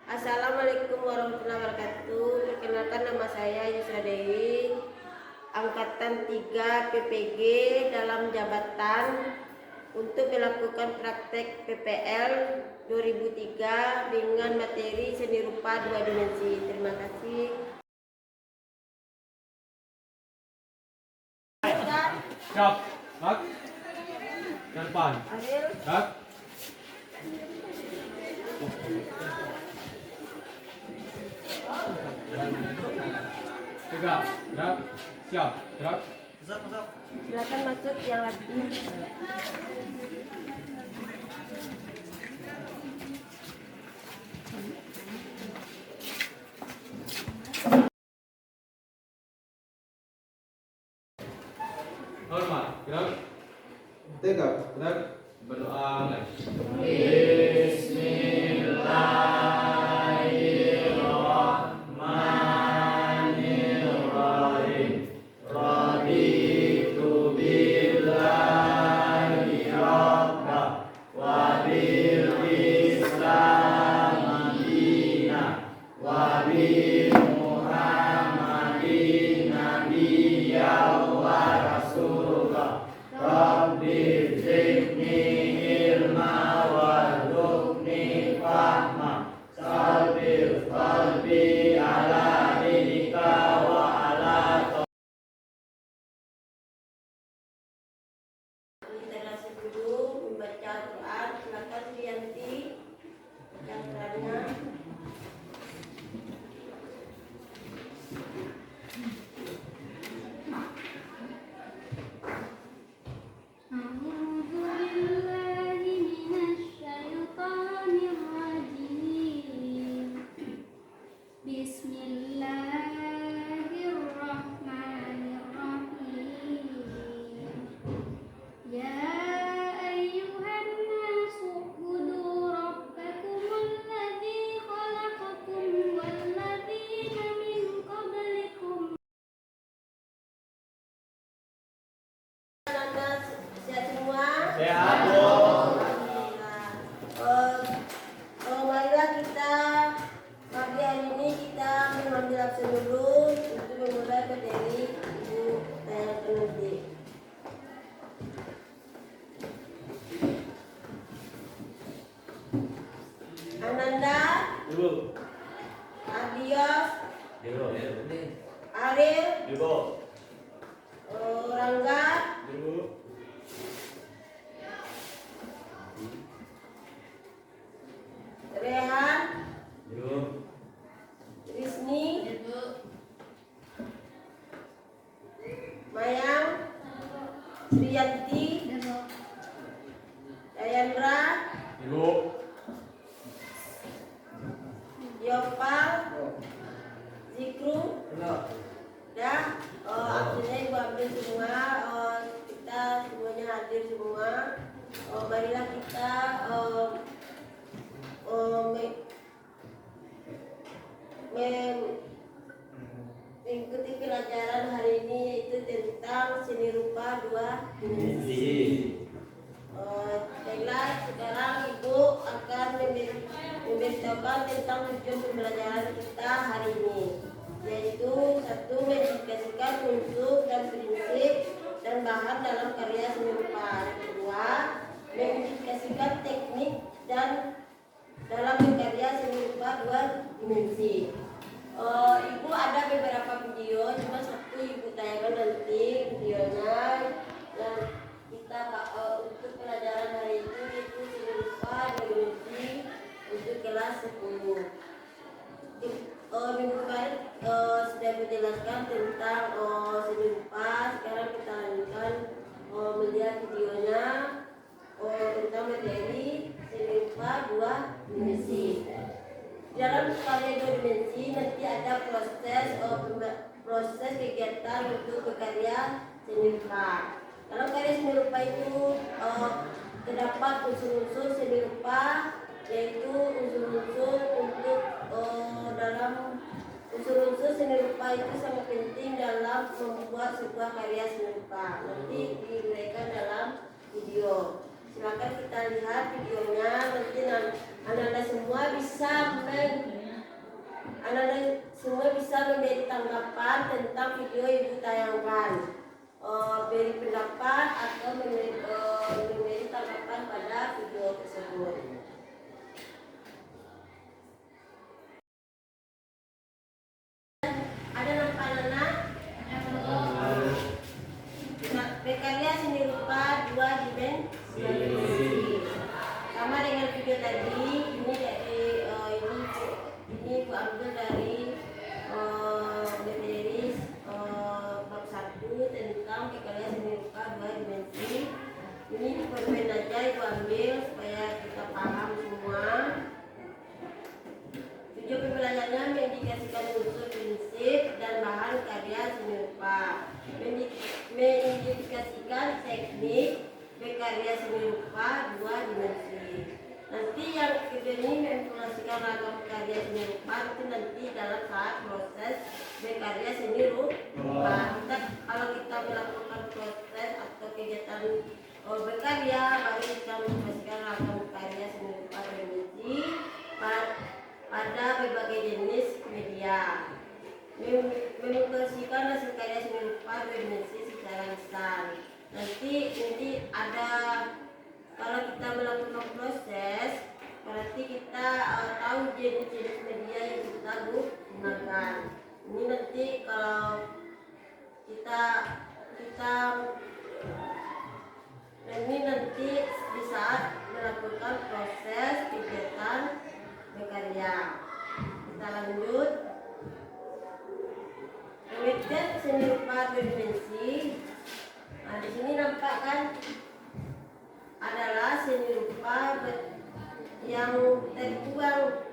Assalamualaikum warahmatullahi wabarakatuh. Perkenalkan, nama saya Yusra Dewi, angkatan 3 PPG dalam jabatan untuk melakukan praktek PPL 2003 dengan materi seni rupa 2 dimensi. Terima kasih. Siap, Mak. Ke depan. Mak. Tegak, gerak. Siap, gerak. Silakan masuk yang lagi. Hormat, gerak. Tegak. Gerak. Berdoa mulai. Literasi dulu, membaca Al-Quran. Silakan Rianti yang terakhir. Sehat semua? Sehat, Bu. Marilah kita pagi hari ini kita mengambil absen dulu untuk memulai materi Ibu Tayang Peneliti. Ananda, Ibu. Adios, Ibu. Aril, Ibu. Rangga, Ibu. Rehan, Ibu. Rizni, Mayang, Sriyanti, Dayandra, Ibu. Yopal, Zikru, dah. Absennya Ibu ambil semua. Kita semuanya hadir semua. Marilah kita mengikuti pelajaran hari ini, yaitu tentang seni rupa 2 dimensi. Baiklah, sekarang Ibu akan memberitahukan tentang tujuan pembelajaran kita hari ini, yaitu 1. Mengindikasikan unsur dan prinsip dan bahan dalam karya seni rupa. 2. Mengindikasikan teknik dan dalam berkarya seni rupa 2 dimensi. Ibu ada beberapa video, cuma satu Ibu tayangkan nanti videonya. Dan kita untuk pelajaran hari ini itu seni rupa 2 dimensi untuk kelas 10. Minggu kemarin sudah menjelaskan tentang seni rupa. Sekarang kita lanjutkan melihat videonya tentang materi seni rupa 2 dimensi. Dalam karya 2 dimensi nanti ada proses kegiatan untuk berkarya seni rupa. Dalam karya seni rupa itu terdapat unsur-unsur seni rupa, yaitu unsur-unsur untuk dalam unsur-unsur seni rupa itu sangat penting dalam membuat sebuah karya seni rupa. Nanti diuraikan dalam video. Silakan kita lihat videonya. Nanti anda semua bisa Anak-anak semua bisa memberi tanggapan tentang video yang ditayangkan. Beri pendapat atau memberi tanggapan pada video tersebut. Ada nampak anak? Berkarya seni rupa 2 dimensi. Sama dengan video tadi, ini Bu ambil dari materi bab 1 tentang berkarya seni rupa 2 dimensi. Ini permen aja Ibu ambil supaya kita paham semua. Tujuan pembelajarannya mengindikasikan unsur prinsip dan bahan karya seni rupa, mengindikasikan teknik berkarya seni rupa 2 dimensi. Nanti yang kedua ini menginformasikan ragam karya seni rupa itu nanti dalam saat proses berkarya seni rupa. Kalau kita melakukan proses atau kegiatan berkarya, baru kita menginformasikan ragam karya seni rupa dimensi pada berbagai jenis media, memutasikan hasil karya seni rupa 2 dimensi secara lisan. Nanti ada, kalau kita melakukan proses, berarti kita tahu jenis-jenis media yang kita gunakan. Ini nanti kalau kita nanti di saat melakukan proses kegiatan berkarya. Kita lanjut. Pengertian seni rupa 2 dimensi. Nah, di sini nampak kan adalah seni rupa yang tertuang.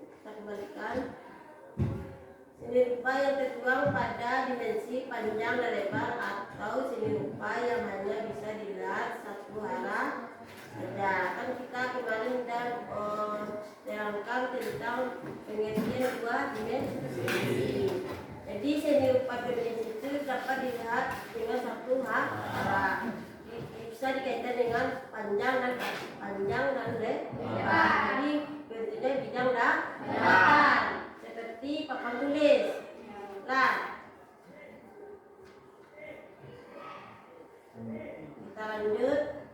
Kita kembalikan. Seni rupa yang tertuang pada dimensi panjang dan lebar, atau seni rupa yang hanya bisa dilihat satu arah saja. Kan kita kemarin sudah terangkan tentang pengertian 2 dimensi. Jadi seni rupa 2 dimensi itu dapat dilihat dengan satu arah. Bisa dikaitkan dengan panjang dan lebar. Jadi bentuknya bidang dan datar, seperti papan tulis. Nah, kita lanjut.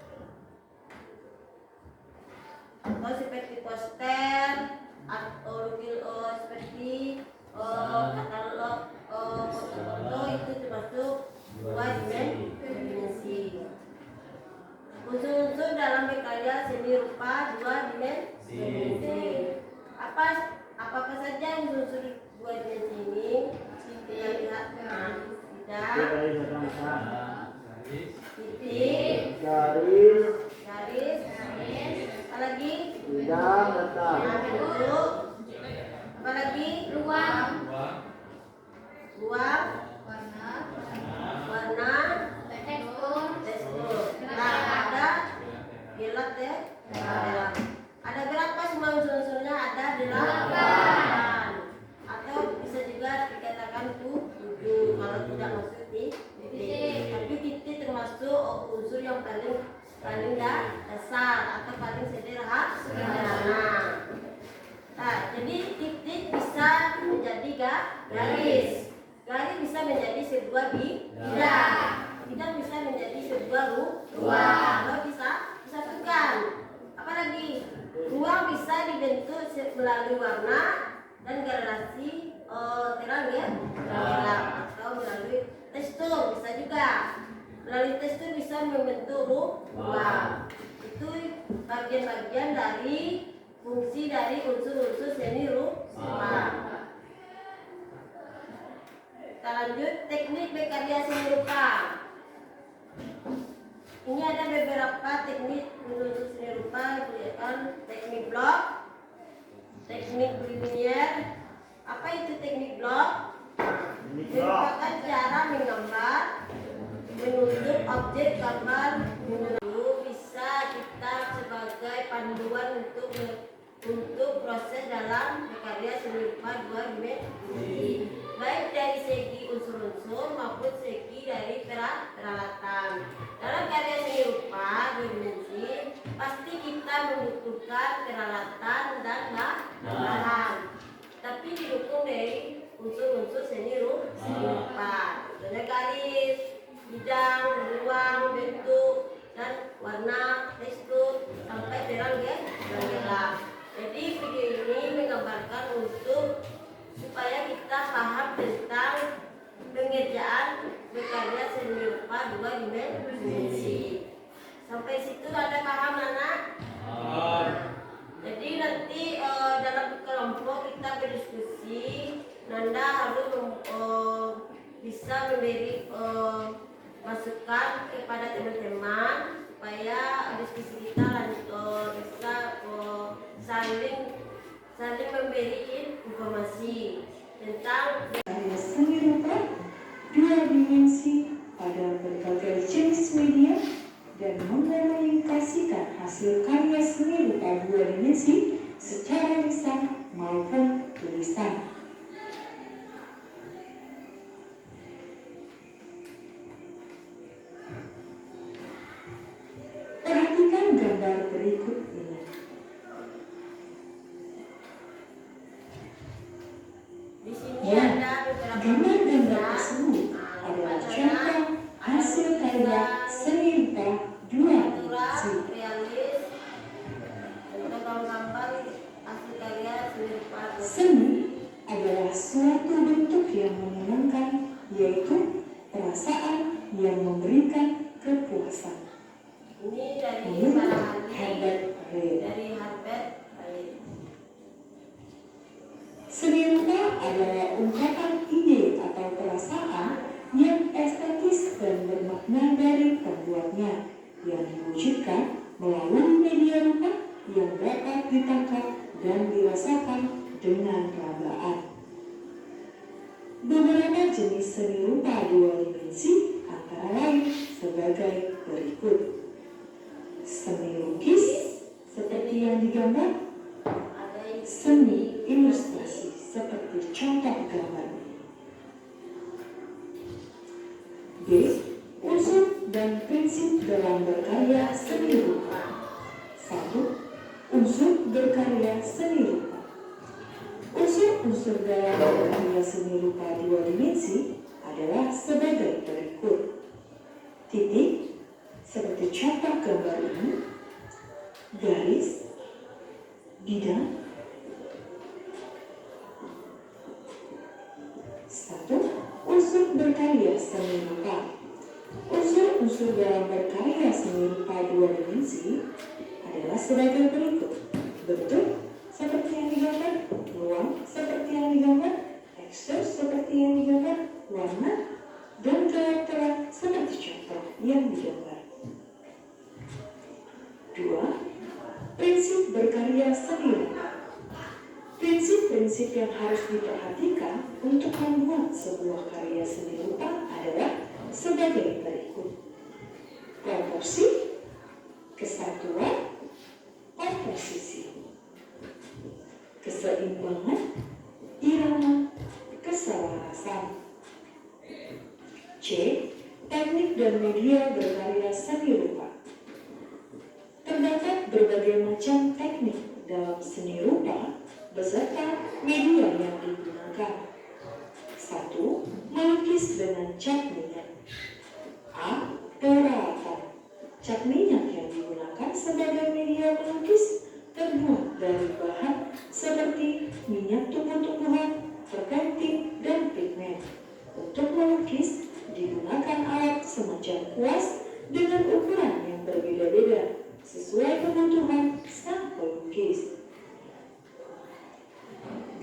Atau seperti poster atau seperti katalog foto, itu termasuk 2 dimensi. Unsur-unsur dalam berkarya seni rupa 2 dimensi. Apa saja unsur 2 dimensi ini? Kita lihat titik, garis, apa lagi? Bentuk, apa lagi? Ruang, warna, tekstur. Nah, ada gelat ya. Ada berapa semua unsur-unsurnya? Ada 8. Atau bisa juga dikatakan 7 kalau tidak masuk di titik. Tapi titik termasuk unsur yang paling dasar atau paling sederhana. Nah, jadi titik bisa menjadi garis. Garis bisa menjadi sebuah bidang. Bidang bisa menjadi sebuah ruang. Atau bisa disatukan. Apalagi ruang bisa dibentuk melalui warna dan gradasi terang ya, gelap, atau melalui tekstur bisa juga. Melalui tekstur bisa membentuk ruang. Itu bagian-bagian dari fungsi dari unsur-unsur seni rupa. Kita lanjut teknik berkarya seni rupa. Ini ada beberapa teknik unsur seni rupa, yaitu teknik blok, teknik linear. Apa itu teknik blok? Merupakan cara menggambar, menunjuk objek gambar. Bisa kita sebagai panduan untuk proses dalam berkarya seni rupa 2 dimensi, baik dari segi unsur-unsur maupun segi dari peralatan. Dalam karya seni rupa 2 dimensi pasti kita membutuhkan peralatan dan bahan. Kita nanti didukung dari unsur-unsur seni rupa. Contohnya garis, bidang, ruang, bentuk, dan warna, tekstur, sampai terang gelap. Jadi video ini menggambarkan untuk supaya kita paham tentang pengerjaan berkarya seni rupa 2 dimensi. Sampai situ ada paham anak? Jadi nanti dalam kelompok kita berdiskusi, Nanda harus bisa memberi masukan kepada teman-teman supaya diskusi kita bisa saling memberi informasi tentang karya seni rupa 2 dimensi pada berbagai jenis media dan mengkomunikasikan hasil karya seni rupa 2 dimensi secara lisan maupun tulisan. Perhatikan gambar berikut ini. di sini Ya, ada beberapa gambar-gambar tersebut adalah contoh hasil karya seni rupa 2 dimensi. realis untuk gambar hasil karya seni rupa. Seni adalah suatu bentuk yang menyenangkan, yaitu perasaan yang memberikan kepuasan. Ini dari Menurut Herbert Reed, dari Herbert Reed. seni rupa adalah ungkapan ide atau perasaan yang estetis dan bermakna dari pembuatnya, yang diwujudkan melalui media rupa yang dapat ditangkap dan dirasakan dengan perabaan. Beberapa jenis seni rupa 2 dimensi antara lain sebagai berikut. Seni lukis seperti yang digambar, seni ilustrasi seperti contoh gambar ini. B. Unsur dan prinsip dalam berkarya seni rupa. 1. Unsur berkarya seni rupa. Unsur-unsur dalam berkarya seni rupa 2 dimensi adalah sebagai berikut. Titik, seperti contoh gambar ini, garis, bidang. 1. Unsur berkarya seni rupa. Unsur-unsur dalam berkarya seni rupa 2 dimensi adalah sebagai berikut. Bentuk seperti yang digambar, ruang seperti yang digambar, tekstur seperti yang digambar, warna, dan gelap-terang seperti contoh yang digambar. 2. Prinsip berkarya seni rupa. Prinsip-prinsip yang harus diperhatikan untuk membuat sebuah karya seni rupa adalah sebagai berikut. Proporsi, kesatuan, komposisi, keseimbangan, irama, keselarasan. C. Teknik dan media berkarya seni rupa. Terdapat berbagai macam teknik dalam seni rupa beserta media yang digunakan. 1. Melukis dengan cat minyak. A. Peralatan. Cat minyak yang digunakan sebagai media melukis terbuat dari bahan seperti minyak tumbuh-tumbuhan, terpentin, dan pigmen. Untuk melukis digunakan alat semacam kuas dengan ukuran yang berbeda-beda sesuai kebutuhan sang pelukis.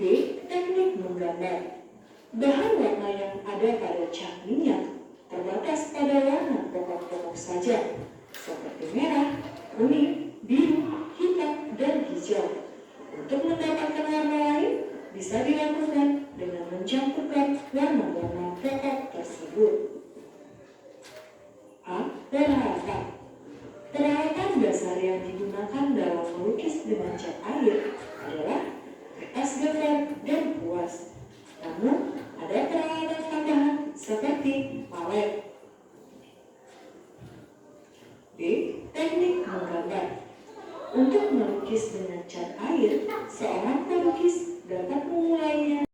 B. Teknik menggambar. Bahan warna yang ada pada cat minyak terbatas pada warna pokok-pokok saja, seperti merah, kuning, biru, hitam, dan hijau. Untuk mendapatkan warna lain, bisa dilakukan dengan mencampurkan warna-warna pokok tersebut. A. Peralatan. Peralatan dasar yang digunakan dalam melukis dengan cat air adalah kertas gambar dan kuas. Namun, ada peralatan tambahan seperti palet. B. Teknik menggambar. Untuk melukis dengan cat air, seorang pelukis dapat memulainya.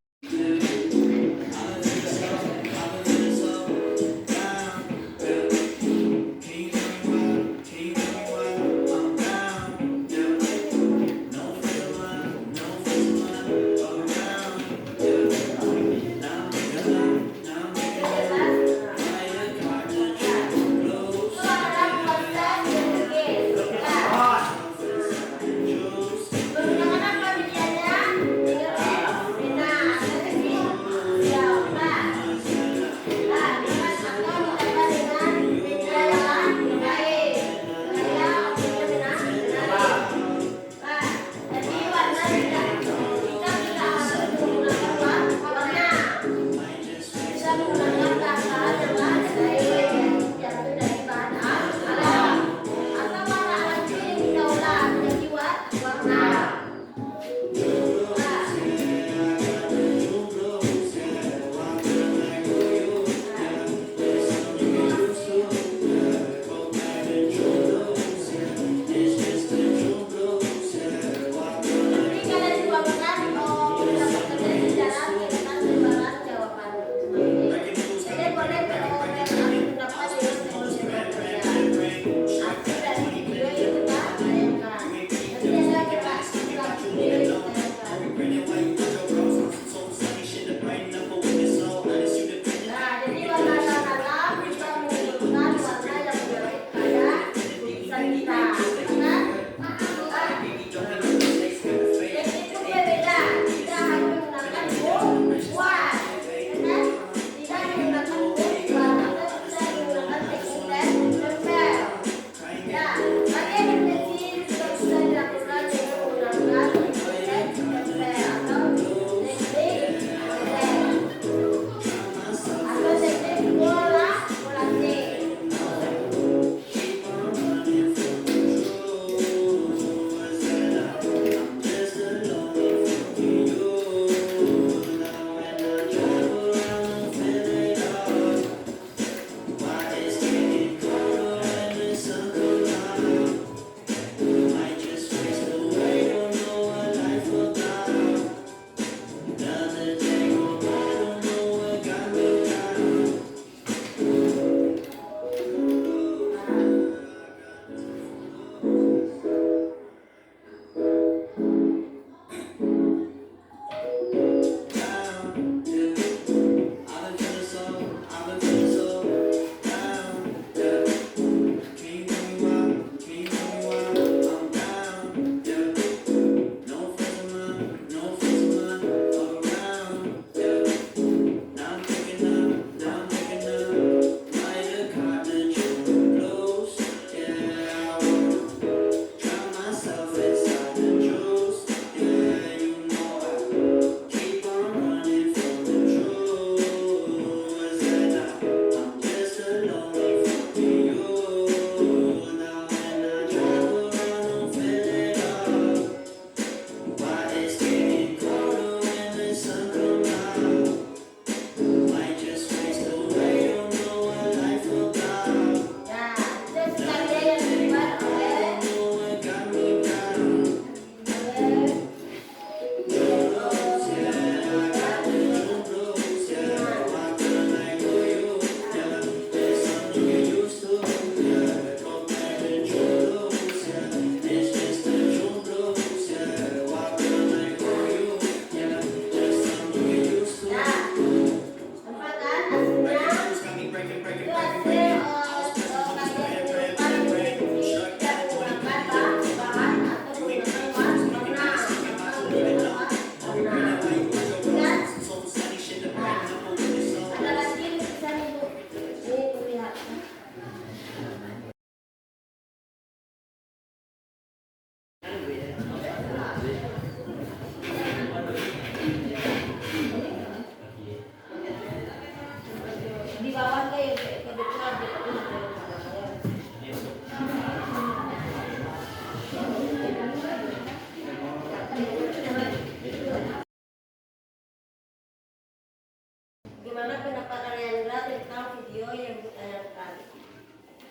Gimana pendapat Aliandra tentang video yang ditayangkan?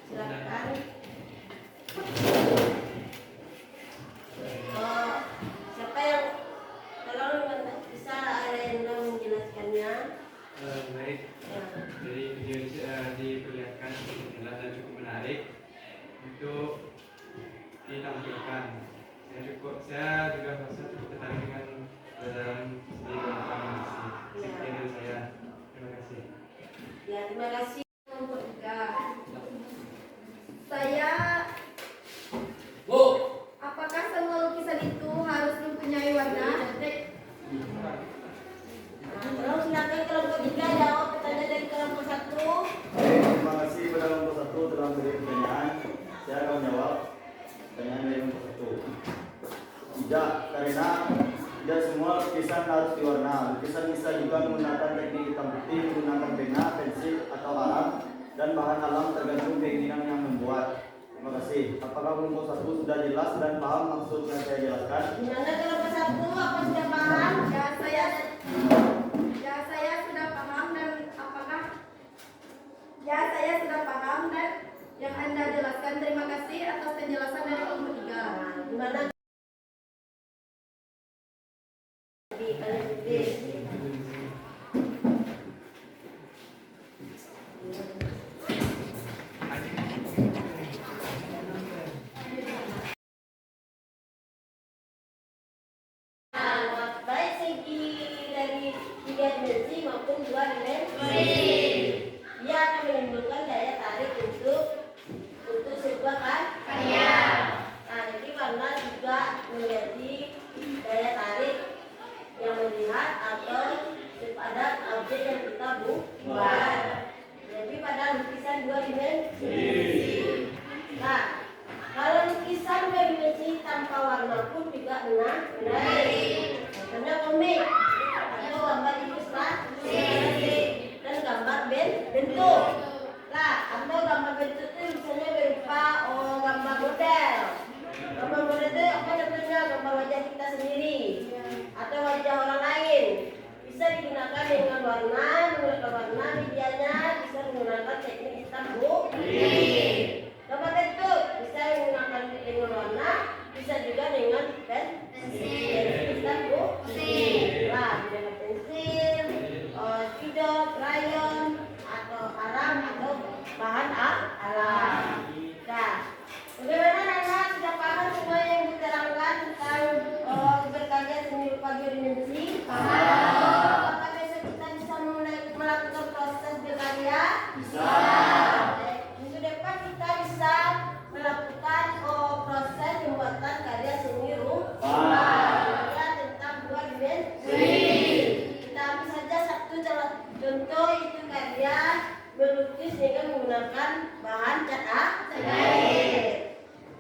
Silakan. Siapa yang tolong itu ditampilkan. Saya juga merasa cukup tertarik dengan pelajaran seni rupa animasi. Sekian dari saya. Terima kasih. Ya, terima kasih. Kelompok 3. Saya, Bu. apakah semua lukisan itu harus mempunyai warna? Tolong silakan kelompok 3 jawab pertanyaan dari kelompok 1. Terima kasih pada kelompok 1 telah memberi pertanyaan. Saya akan menjawab pertanyaan dari kelompok 1. Tidak, karena tidak semua lukisan harus diwarna. Lukisan bisa juga menggunakan teknik hitam putih, menggunakan pena, pensil, atau alam, dan bahan alam tergantung keinginan yang membuat. Terima kasih. Apakah kelompok 1 sudah jelas dan paham maksud yang saya jelaskan? Gimana kelompok 1? Apa sudah paham? Saya sudah paham dan apakah saya sudah paham dan yang Anda jelaskan. Terima kasih atas penjelasan dari kelompok 3. Gimana? Di kalian pilih. Baik segi dari 3 dimensi maupun 2 dimensi. Dia akan menimbulkan daya tarik untuk sebuah karya. Nah, jadi warna juga menjadi daya tarik yang melihat atau kepada objek yang kita buat. Jadi pada lukisan 2 dimensi. Nah, kalau lukisan 2 dimensi tanpa warna pun juga menarik. Karena komik atau gambar ilustrasi dan gambar bentuk. Nah, atau gambar bentuk itu misalnya berupa gambar model. Gambar model itu apa contohnya? Gambar wajah kita sendiri atau wajah orang lain. Bisa digunakan dengan warna, menggunakan warna medianya, bisa menggunakan teknik hitam putih. Gambar bentuk bisa menggunakan dengan warna, bisa juga dengan pensil hitam putih. Nah, dengan pensil, spidol, krayon, atau alam atau bahan alam. Nah, bagaimana anak sudah paham semua yang diterangkan tentang berkarya seni rupa 2 dimensi? Apakah besok kita bisa mulai melakukan proses berkarya? Bisa. Minggu depan kita bisa melakukan proses pembuatan karya seni rupa tentang 2 dimensi. Kita ambil saja satu contoh, itu karya melukis dengan menggunakan bahan cat air.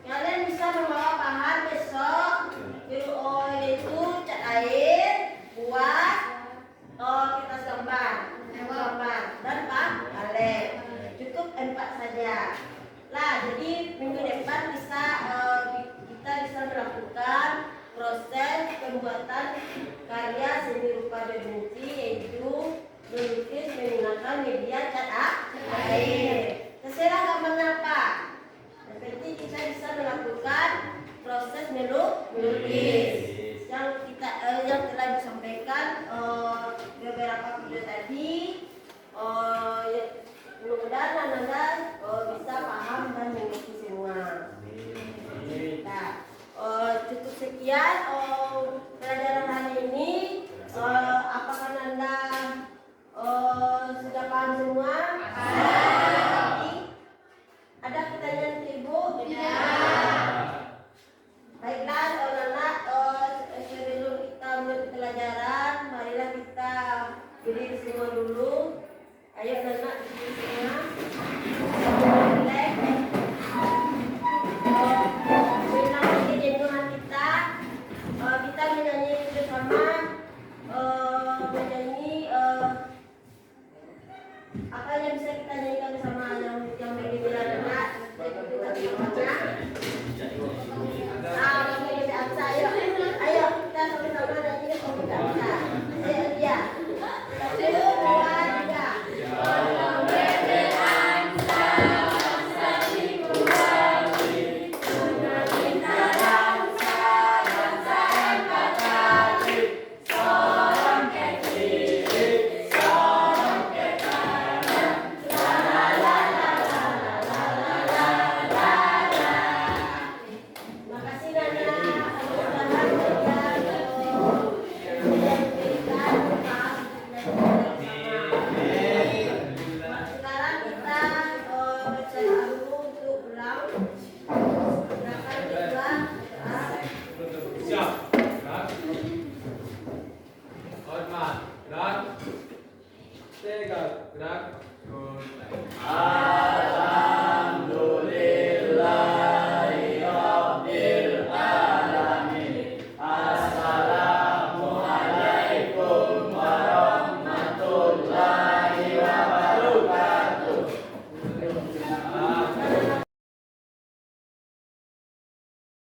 Kalian bisa membawa bahan besok, yaitu cat air, buat kertas gambar dan palet. Cukup 4 saja. Lah, jadi minggu depan kita bisa melakukan proses pembuatan karya seni rupa 2 dimensi, yaitu melukis menggunakan media cat air. Terserah gambarnya apa. Yang penting kita bisa melakukan proses melukis.